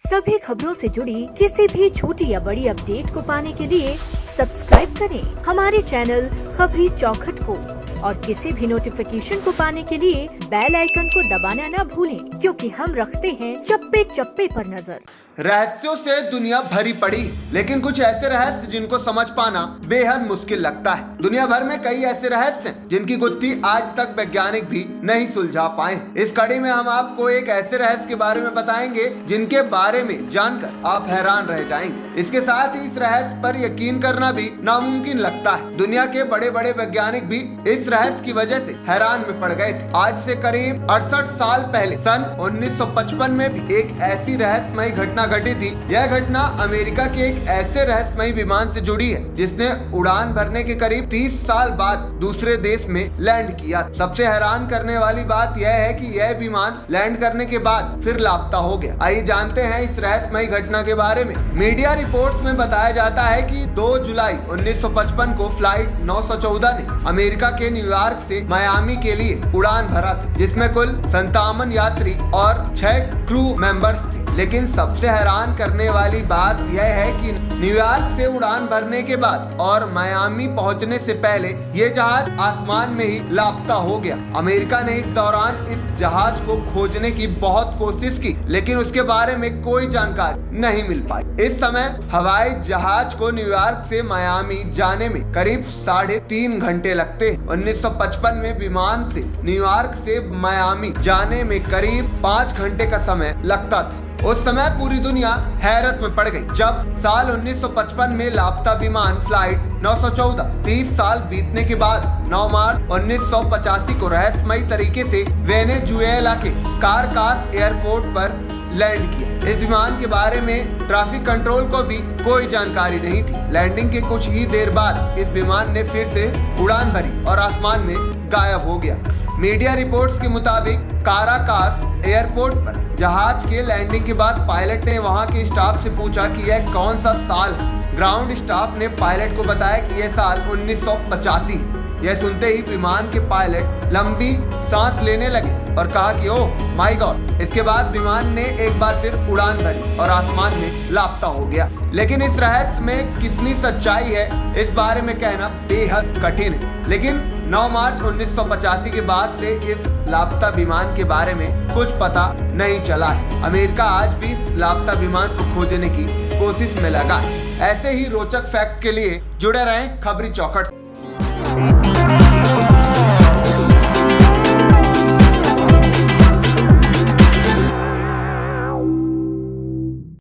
सभी खबरों से जुड़ी किसी भी छोटी या बड़ी अपडेट को पाने के लिए सब्सक्राइब करें हमारे चैनल खबरी चौखट को और किसी भी नोटिफिकेशन को पाने के लिए बेल आइकन को दबाना न भूलें, क्योंकि हम रखते हैं चप्पे चप्पे पर नजर। रहस्यों से दुनिया भरी पड़ी, लेकिन कुछ ऐसे रहस्य जिनको समझ पाना बेहद मुश्किल लगता है। दुनिया भर में कई ऐसे रहस्य हैं जिनकी गुत्थी आज तक वैज्ञानिक भी नहीं सुलझा पाए। इस कड़ी में हम आपको एक ऐसे रहस्य के बारे में बताएंगे जिनके बारे में जानकर आप हैरान रह जाएंगे। इसके साथ ही इस रहस्य पर यकीन करना भी नामुमकिन लगता है। दुनिया के बड़े बड़े वैज्ञानिक भी इस रहस्य की वजह से हैरान में पड़ गए थे। आज से करीब 68 साल पहले सन 1955 में भी एक ऐसी रहस्यमयी घटना घटी थी। यह घटना अमेरिका के एक ऐसे रहस्यमयी विमान से जुड़ी है जिसने उड़ान भरने के करीब 30 साल बाद दूसरे देश में लैंड किया। सबसे हैरान करने वाली बात यह है कि यह विमान लैंड करने के बाद फिर लापता हो गया। आइए जानते हैं इस रहस्यमयी घटना के बारे में। मीडिया रिपोर्ट्स में बताया जाता है कि 2 जुलाई 1955 को फ्लाइट 914 ने अमेरिका के न्यूयॉर्क से मियामी के लिए उड़ान भरा था, जिसमें कुल 57 यात्री और 6 क्रू मेंबर्स थे। लेकिन सबसे हैरान करने वाली बात यह है कि न्यूयॉर्क से उड़ान भरने के बाद और मियामी पहुंचने से पहले ये जहाज आसमान में ही लापता हो गया। अमेरिका ने इस दौरान इस जहाज को खोजने की बहुत कोशिश की, लेकिन उसके बारे में कोई जानकारी नहीं मिल पाई। इस समय हवाई जहाज को न्यूयॉर्क से मियामी जाने में करीब 3.5 घंटे लगते। 1955 में विमान से न्यूयॉर्क से मियामी जाने में करीब 5 घंटे का समय लगता था। उस समय पूरी दुनिया हैरत में पड़ गई जब साल 1955 में लापता विमान फ्लाइट 914 30 साल बीतने के बाद 9 मार्च 1985 को रहस्यमयी तरीके से वेनेजुएला के कारकास एयरपोर्ट पर लैंड किया। इस विमान के बारे में ट्रैफिक कंट्रोल को भी कोई जानकारी नहीं थी। लैंडिंग के कुछ ही देर बाद इस विमान ने फिर से उड़ान भरी और आसमान में गायब हो गया। मीडिया रिपोर्ट्स के मुताबिक काराकास एयरपोर्ट पर जहाज के लैंडिंग के बाद पायलट ने वहां के स्टाफ से पूछा कि यह कौन सा साल है। ग्राउंड स्टाफ ने पायलट को बताया कि यह साल 1985 है। यह सुनते ही विमान के पायलट लंबी सांस लेने लगे और कहा कि ओह माय गॉड। इसके बाद विमान ने एक बार फिर उड़ान भरी और आसमान में लापता हो गया। लेकिन इस रहस्य में कितनी सच्चाई है इस बारे में कहना बेहद कठिन है। लेकिन 9 मार्च 1985 के बाद से इस लापता विमान के बारे में कुछ पता नहीं चला है। अमेरिका आज भी इस लापता विमान को खोजने की कोशिश में लगा है। ऐसे ही रोचक फैक्ट के लिए जुड़े रहें खबरी चौखट।